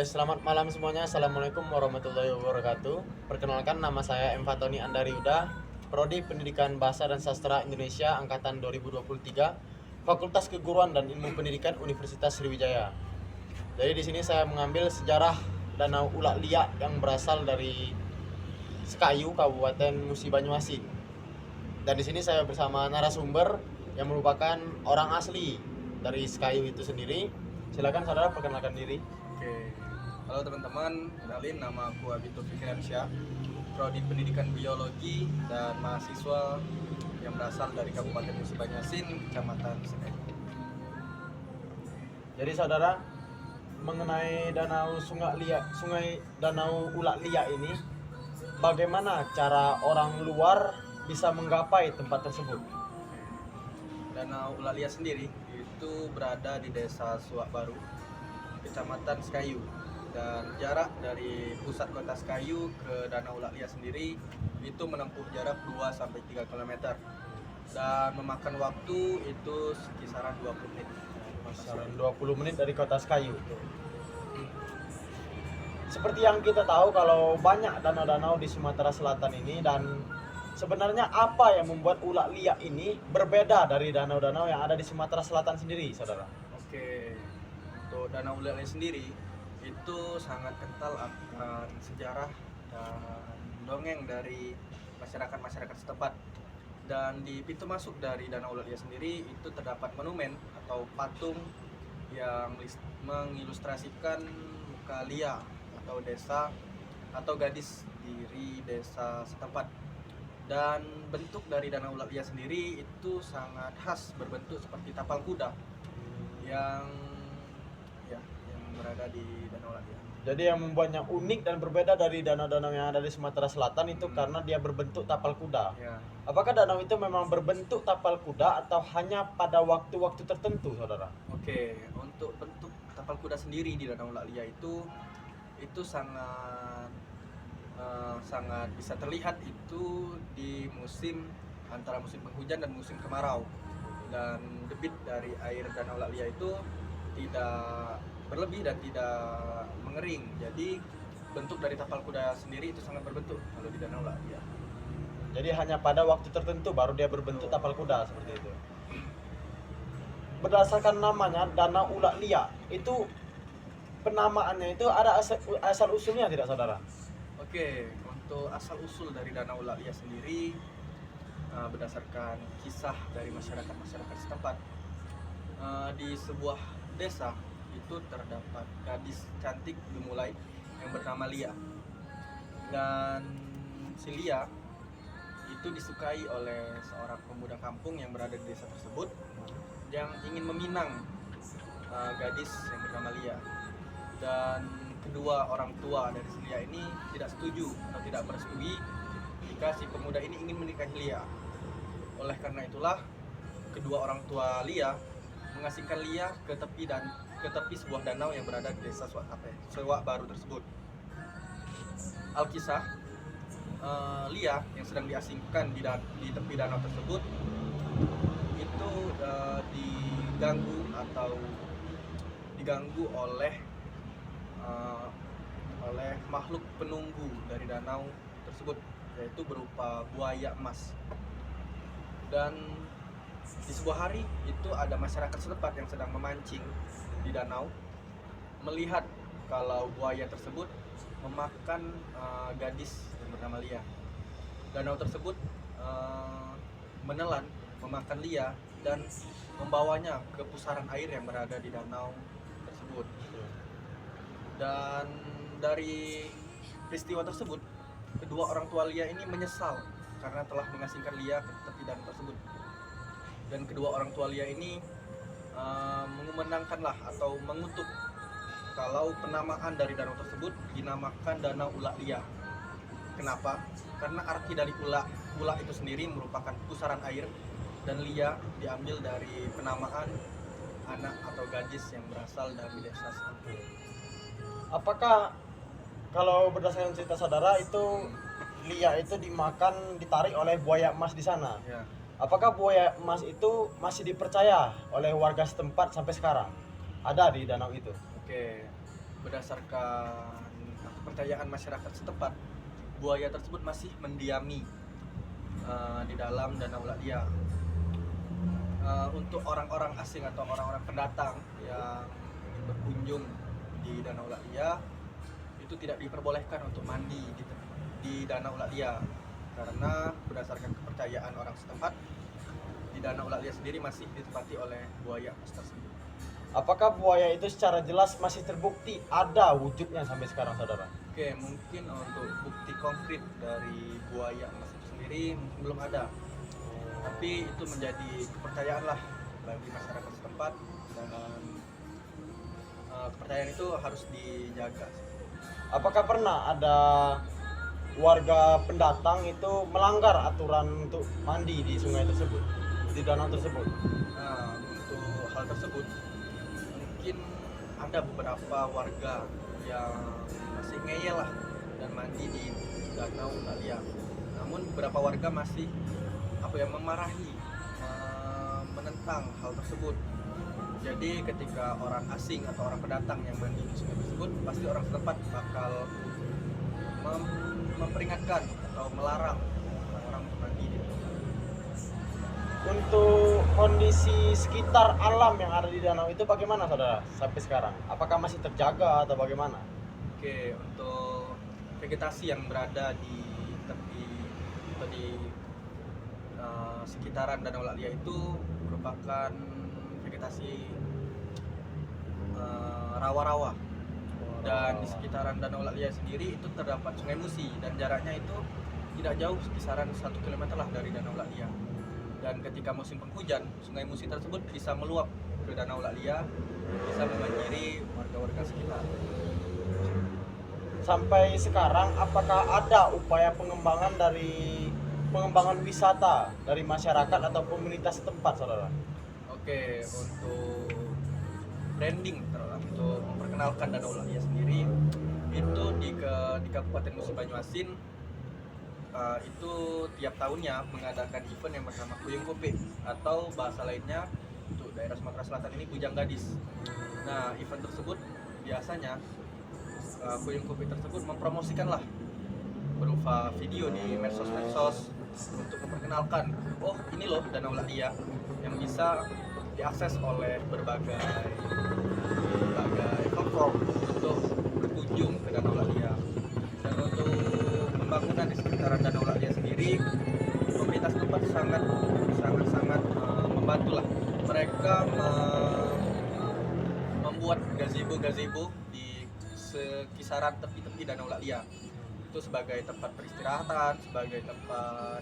Selamat malam semuanya. Assalamualaikum warahmatullahi wabarakatuh. Perkenalkan, nama saya M. Fatoni Andariuda, Prodi Pendidikan Bahasa dan Sastra Indonesia angkatan 2023, Fakultas Keguruan dan Ilmu Pendidikan Universitas Sriwijaya. Jadi di sini saya mengambil sejarah Danau Ulak Liak yang berasal dari Sekayu, Kabupaten Musi Banyuasin. Dan di sini saya bersama narasumber yang merupakan orang asli dari Sekayu itu sendiri. Silakan saudara perkenalkan diri. Oke, halo teman-teman, kenalin nama aku Abito Fikriansyah, Prodi Pendidikan Biologi dan mahasiswa yang berasal dari Kabupaten Musi Banyuasin, Kecamatan Sekayu. Jadi saudara, mengenai sungai Danau Ulak Liak ini, bagaimana cara orang luar bisa menggapai tempat tersebut? Danau Ulak Liak sendiri itu berada di Desa Suak Baru, Kecamatan Sekayu, dan jarak dari pusat kota Sekayu ke Danau Ulak Liak sendiri itu menempuh jarak 2-3 km dan memakan waktu itu kisaran 20 menit. Kisaran 20 menit dari kota Sekayu. Seperti yang kita tahu kalau banyak danau-danau di Sumatera Selatan ini, dan sebenarnya apa yang membuat Ulak Liak ini berbeda dari danau-danau yang ada di Sumatera Selatan sendiri, saudara? Oke, untuk Danau Ulak Liak sendiri itu sangat kental akan sejarah dan dongeng dari masyarakat setempat. Dan di pintu masuk dari Danau Ulak Liak sendiri itu terdapat monumen atau patung yang mengilustrasikan muka Lia atau desa atau gadis diri desa setempat. Dan bentuk dari Danau Ulak Liak sendiri itu sangat khas, berbentuk seperti tapal kuda yang berada di Danau Ulak Liak. Jadi yang membuatnya unik dan berbeda dari danau-danau yang ada di Sumatera Selatan itu karena dia berbentuk tapal kuda. Ya. Apakah danau itu memang berbentuk tapal kuda atau hanya pada waktu-waktu tertentu, saudara? Oke, untuk bentuk tapal kuda sendiri di Danau Ulak Liak itu sangat sangat bisa terlihat itu di antara musim penghujan dan musim kemarau. Dan debit dari air Danau Ulak Liak itu tidak berlebih dan tidak mengering. Jadi bentuk dari tapal kuda sendiri itu sangat berbentuk kalau di Danau Ulak Liak. Jadi hanya pada waktu tertentu baru dia berbentuk tapal kuda seperti itu. Berdasarkan namanya Danau Ulak Liak, itu penamaannya itu ada asal usulnya tidak, saudara? Oke, untuk asal usul dari Danau Ulak Liak sendiri berdasarkan kisah dari masyarakat setempat. Di sebuah desa itu terdapat gadis cantik gemulai yang bernama Lia, dan si Lia itu disukai oleh seorang pemuda kampung yang berada di desa tersebut yang ingin meminang gadis yang bernama Lia. Dan kedua orang tua dari si Lia ini tidak setuju atau tidak merestui jika si pemuda ini ingin menikahi Lia. Oleh karena itulah kedua orang tua Lia mengasingkan Lia ke tepi sebuah danau yang berada di desa Suak Baru tersebut. Alkisah, Lia yang sedang diasingkan di tepi danau tersebut itu diganggu oleh makhluk penunggu dari danau tersebut, yaitu berupa buaya emas. Dan di sebuah hari itu ada masyarakat setempat yang sedang memancing di danau, melihat kalau buaya tersebut memakan gadis yang bernama Lia. Danau tersebut memakan Lia dan membawanya ke pusaran air yang berada di danau tersebut. Dan dari peristiwa tersebut, kedua orang tua Lia ini menyesal karena telah mengasingkan Lia ke tepi danau tersebut. Dan kedua orang tua Lia ini mengumenangkanlah atau mengutuk kalau penamaan dari danau tersebut dinamakan Danau Ulak Liak. Kenapa? Karena arti dari ulak itu sendiri merupakan pusaran air, dan Lia diambil dari penamaan anak atau gadis yang berasal dari desa setempat. Apakah kalau berdasarkan cerita saudara itu Lia itu ditarik oleh buaya emas di sana? Ya. Apakah buaya emas itu masih dipercaya oleh warga setempat sampai sekarang? Ada di danau itu? Oke, berdasarkan kepercayaan masyarakat setempat, buaya tersebut masih mendiami di dalam Danau Lalia. Untuk orang-orang asing atau orang-orang pendatang yang ingin berkunjung di Danau Lalia itu tidak diperbolehkan untuk mandi di Danau Lalia, karena berdasarkan kepercayaan orang setempat, di Danau Lalia sendiri masih ditempati oleh buaya tersebut. Apakah buaya itu secara jelas masih terbukti ada wujudnya sampai sekarang, saudara? Oke, mungkin untuk bukti konkret dari buaya emas itu sendiri mungkin belum ada, tapi itu menjadi kepercayaan lah bagi masyarakat setempat, dan kepercayaan itu harus dijaga. Apakah pernah ada warga pendatang itu melanggar aturan untuk mandi di sungai tersebut, di danau tersebut? Nah, untuk hal tersebut mungkin ada beberapa warga yang masih ngeyel lah dan mandi di Danau Lalia. Namun beberapa warga masih memarahi, menentang hal tersebut. Jadi ketika orang asing atau orang pendatang yang mandi di sungai tersebut, pasti orang setempat bakal memperingatkan atau melarang orang-orang untuk mandi di danau. Untuk kondisi sekitar alam yang ada di danau itu bagaimana, saudara, sampai sekarang? Apakah masih terjaga atau bagaimana? Oke, untuk vegetasi yang berada di tepi atau di sekitaran Danau Lalia itu merupakan vegetasi rawa-rawa, dan di sekitaran Danau Lalia sendiri itu terdapat Sungai Musi, dan jaraknya itu tidak jauh, kisaran 1 km lah dari Danau Lalia. Dan ketika musim penghujan, Sungai Musi tersebut bisa meluap ke Danau Lalia, bisa membanjiri warga-warga sekitar. Sampai sekarang apakah ada upaya pengembangan wisata dari masyarakat atau komunitas setempat, saudara? Oke, untuk branding untuk memperkenalkan Danau Lalia sendiri itu di Kabupaten Musi Banyuasin, itu tiap tahunnya mengadakan event yang bernama Kuyung Kopi, atau bahasa lainnya untuk daerah Sumatera Selatan ini Bujang Gadis. Nah, event tersebut biasanya Kuyung Kopi tersebut mempromosikan lah berupa video di medsos untuk memperkenalkan, oh ini loh Danau Lalia yang bisa diakses oleh berbagai platform untuk berkunjung ke Danau Lalia. Dan untuk pembangunan di sekitaran Danau Lalia sendiri, pemerintah setempat sangat membantu lah. Mereka membuat gazebo di sekisaran tepi-tepi Danau Lalia itu sebagai tempat peristirahatan, sebagai tempat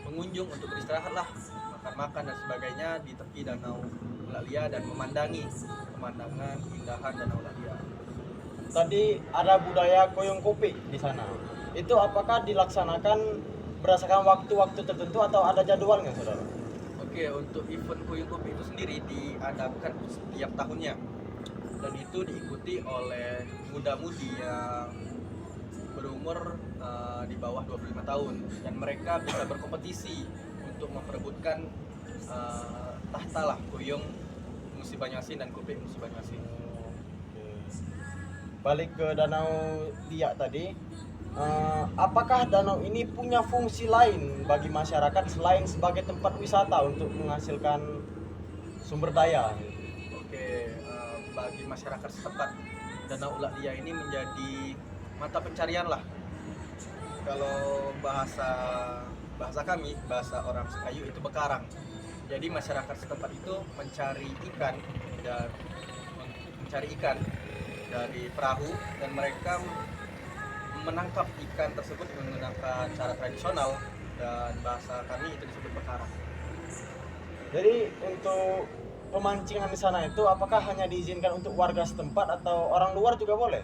pengunjung untuk beristirahat lah, makan-makan dan sebagainya di tepi Danau Lalia dan memandangi pemandangan keindahan Danau Lalia. Tadi ada budaya Kuyung Kopi di sana. Itu apakah dilaksanakan berdasarkan waktu-waktu tertentu atau ada jadwalnya, saudara? Oke, untuk event Kuyung Kopi itu sendiri diadakan setiap tahunnya, dan itu diikuti oleh muda-mudi yang berumur di bawah 25 tahun, dan mereka bisa berkompetisi untuk memperebutkan tahta lah Kuyung Musi Banyuasin dan Kopi Musi Banyuasin. Balik ke Danau Liak tadi, apakah danau ini punya fungsi lain bagi masyarakat selain sebagai tempat wisata untuk menghasilkan sumber daya? Oke, bagi masyarakat setempat, Danau Lalia ini menjadi mata pencarian lah. Kalau bahasa kami, bahasa orang Sekayu itu bekarang. Jadi masyarakat setempat itu mencari ikan dari perahu, dan mereka menangkap ikan tersebut menggunakan cara tradisional, dan bahasa kami itu disebut bekarang. Jadi untuk pemancingan di sana itu apakah hanya diizinkan untuk warga setempat atau orang luar juga boleh?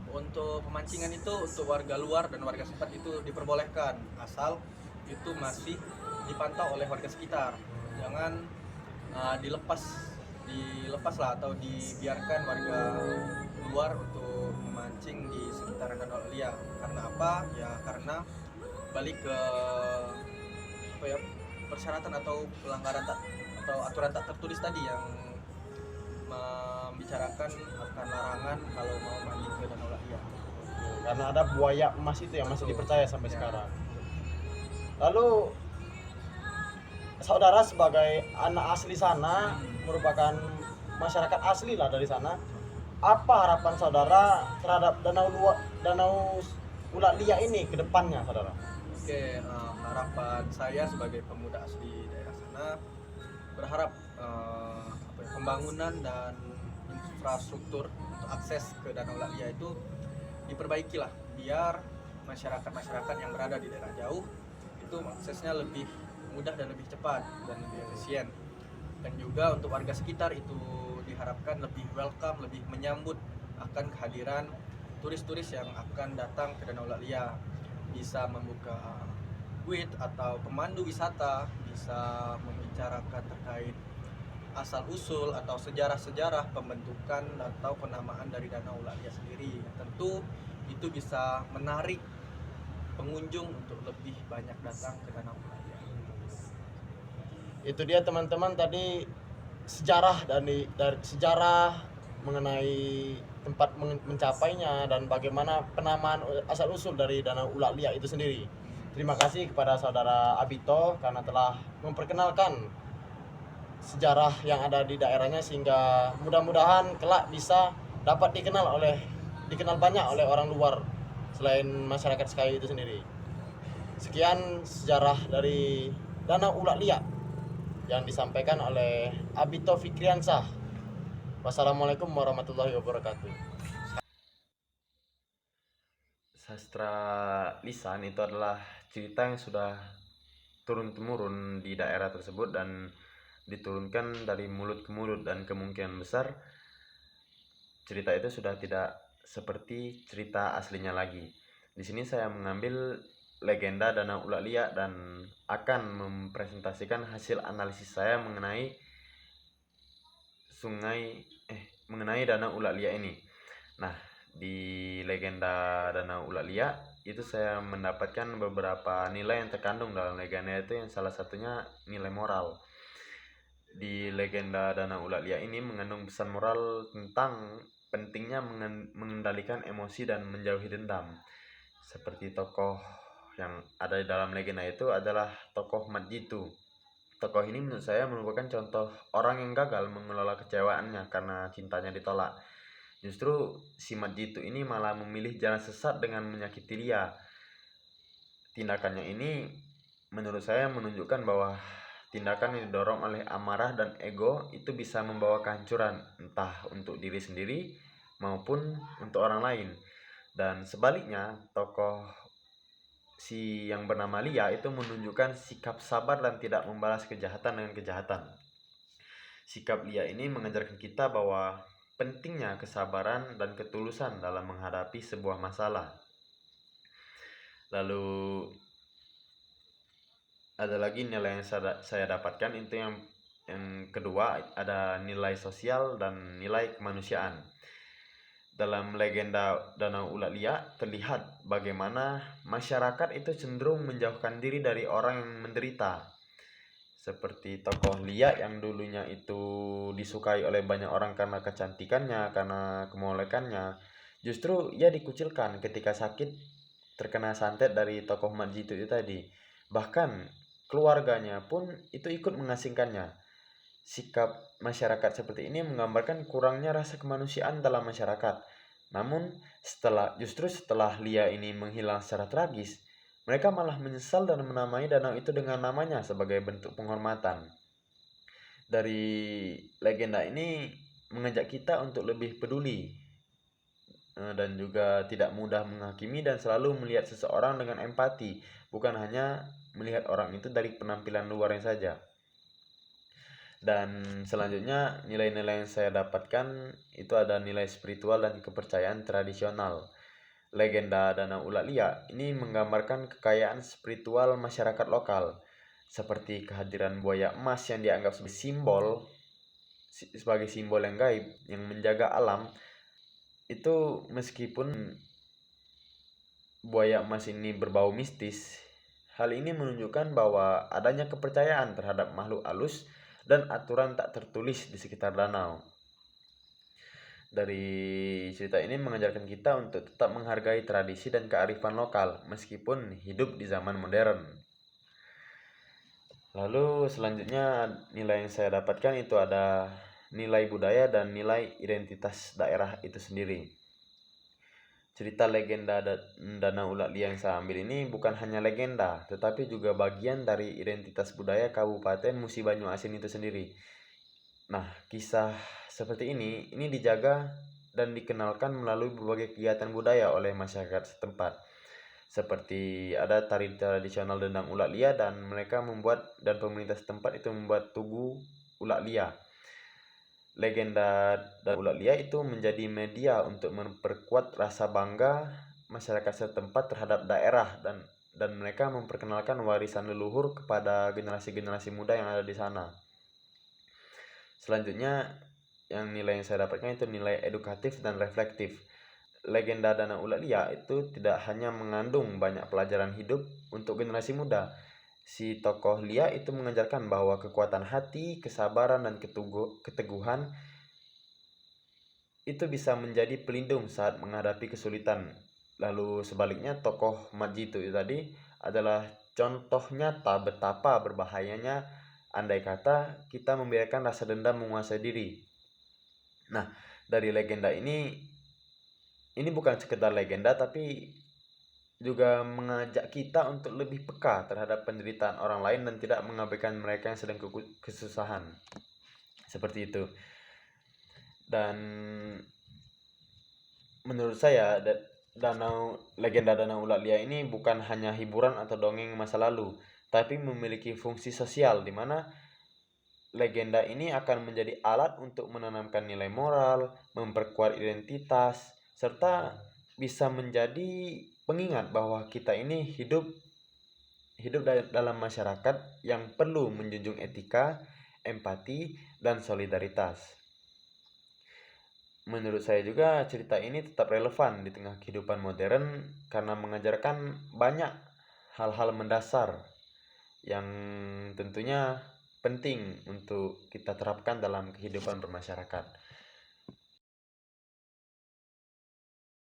Untuk pemancingan itu untuk warga luar dan warga setempat itu diperbolehkan, asal itu masih dipantau oleh warga sekitar. Jangan dilepas lah atau dibiarkan warga luar untuk memancing di sekitaran Danau Lalia. Karena apa? Ya karena balik ke persyaratan atau pelanggaran atau aturan tak tertulis tadi yang membicarakan akan larangan kalau mau mandi ke Danau Lalia. Karena ada buaya emas itu yang masih dipercaya sampai Ya. sekarang. Lalu saudara sebagai anak asli sana, merupakan masyarakat asli lah dari sana, apa harapan saudara terhadap Danau Ulat Lia ini ke depannya, saudara? Oke, harapan saya sebagai pemuda asli daerah sana berharap pembangunan dan infrastruktur untuk akses ke Danau Lalia itu diperbaiki lah, biar masyarakat yang berada di daerah jauh itu aksesnya lebih mudah dan lebih cepat dan lebih efisien. Dan juga untuk warga sekitar itu diharapkan lebih welcome, lebih menyambut akan kehadiran turis-turis yang akan datang ke Danau Lalia. Bisa membuka guide atau pemandu wisata, bisa membicarakan terkait asal-usul atau sejarah-sejarah pembentukan atau penamaan dari Danau Lalia sendiri. Tentu itu bisa menarik pengunjung untuk lebih banyak datang ke Danau Lalia. Itu dia teman-teman tadi sejarah dari sejarah mengenai tempat mencapainya dan bagaimana penamaan asal usul dari Danau Ulat Lia itu sendiri. Terima kasih kepada saudara Abito karena telah memperkenalkan sejarah yang ada di daerahnya, sehingga mudah-mudahan kelak bisa dapat dikenal banyak oleh orang luar selain masyarakat Sekayu itu sendiri. Sekian sejarah dari Danau Ulat Lia yang disampaikan oleh Abito Fikriansah. Wassalamualaikum warahmatullahi wabarakatuh. Sastra lisan itu adalah cerita yang sudah turun-temurun di daerah tersebut dan diturunkan dari mulut ke mulut, dan kemungkinan besar cerita itu sudah tidak seperti cerita aslinya lagi. Di sini saya mengambil legenda Danau Ulat Lia dan akan mempresentasikan hasil analisis saya mengenai mengenai Danau Ulat Lia ini. Nah, di legenda Danau Ulat Lia itu saya mendapatkan beberapa nilai yang terkandung dalam legenda itu, yang salah satunya nilai moral. Di legenda Danau Ulat Lia ini mengandung pesan moral tentang pentingnya mengendalikan emosi dan menjauhi dendam. Seperti tokoh yang ada di dalam legenda itu adalah tokoh Mat Jitu. Tokoh ini menurut saya merupakan contoh orang yang gagal mengelola kecewaannya karena cintanya ditolak. Justru si Mat Jitu ini malah memilih jalan sesat dengan menyakiti Lia. Tindakannya ini menurut saya menunjukkan bahwa tindakan yang didorong oleh amarah dan ego itu bisa membawa kehancuran, entah untuk diri sendiri maupun untuk orang lain. Dan sebaliknya, tokoh si yang bernama Lia itu menunjukkan sikap sabar dan tidak membalas kejahatan dengan kejahatan. Sikap Lia ini mengajarkan kita bahwa pentingnya kesabaran dan ketulusan dalam menghadapi sebuah masalah. Lalu ada lagi nilai yang saya dapatkan, itu yang kedua, ada nilai sosial dan nilai kemanusiaan. Dalam legenda Danau Ulat Lia terlihat bagaimana masyarakat itu cenderung menjauhkan diri dari orang yang menderita. Seperti tokoh Lia yang dulunya itu disukai oleh banyak orang karena kecantikannya, karena kemolekannya, justru ia dikucilkan ketika sakit terkena santet dari tokoh Mat Jitu itu tadi. Bahkan keluarganya pun itu ikut mengasingkannya. Sikap masyarakat seperti ini menggambarkan kurangnya rasa kemanusiaan dalam masyarakat. Namun justru setelah Lia ini menghilang secara tragis, mereka malah menyesal dan menamai danau itu dengan namanya sebagai bentuk penghormatan. Dari legenda ini mengajak kita untuk lebih peduli dan juga tidak mudah menghakimi dan selalu melihat seseorang dengan empati, bukan hanya melihat orang itu dari penampilan luarnya saja. Dan selanjutnya nilai-nilai yang saya dapatkan itu ada nilai spiritual dan kepercayaan tradisional. Legenda Danau Ulat Lia ini menggambarkan kekayaan spiritual masyarakat lokal, seperti kehadiran buaya emas yang dianggap sebagai simbol yang gaib yang menjaga alam. Itu meskipun buaya emas ini berbau mistis, hal ini menunjukkan bahwa adanya kepercayaan terhadap makhluk halus dan aturan tak tertulis di sekitar danau. Dari cerita ini mengajarkan kita untuk tetap menghargai tradisi dan kearifan lokal meskipun hidup di zaman modern. Lalu selanjutnya nilai yang saya dapatkan itu ada nilai budaya dan nilai identitas daerah itu sendiri. Cerita legenda Danau Ulat Lia yang saya ambil ini bukan hanya legenda, tetapi juga bagian dari identitas budaya Kabupaten Musi Banyu Asin itu sendiri. Nah, kisah seperti ini dijaga dan dikenalkan melalui berbagai kegiatan budaya oleh masyarakat setempat. Seperti ada tari tradisional Dendang Ulat Lia dan pemerintah setempat itu membuat Tugu Ulat Lia. Legenda dan Ulat Lia itu menjadi media untuk memperkuat rasa bangga masyarakat setempat terhadap daerah dan mereka memperkenalkan warisan leluhur kepada generasi-generasi muda yang ada di sana. Selanjutnya nilai yang saya dapatkan itu nilai edukatif dan reflektif. Legenda Danau Ulat Lia itu tidak hanya mengandung banyak pelajaran hidup untuk generasi muda. Si tokoh Lia itu mengajarkan bahwa kekuatan hati, kesabaran, dan keteguhan itu bisa menjadi pelindung saat menghadapi kesulitan. Lalu sebaliknya tokoh Maji itu tadi adalah contoh nyata betapa berbahayanya andai kata kita membiarkan rasa dendam menguasai diri. Nah, dari legenda ini bukan sekedar legenda tapi juga mengajak kita untuk lebih peka terhadap penderitaan orang lain dan tidak mengabaikan mereka yang sedang kesusahan. Seperti itu. Dan menurut saya legenda Danau Ulat Lia ini bukan hanya hiburan atau dongeng masa lalu, tapi memiliki fungsi sosial di mana legenda ini akan menjadi alat untuk menanamkan nilai moral, memperkuat identitas, serta bisa menjadi pengingat bahwa kita ini hidup dalam masyarakat yang perlu menjunjung etika, empati, dan solidaritas. Menurut saya juga cerita ini tetap relevan di tengah kehidupan modern karena mengajarkan banyak hal-hal mendasar yang tentunya penting untuk kita terapkan dalam kehidupan bermasyarakat.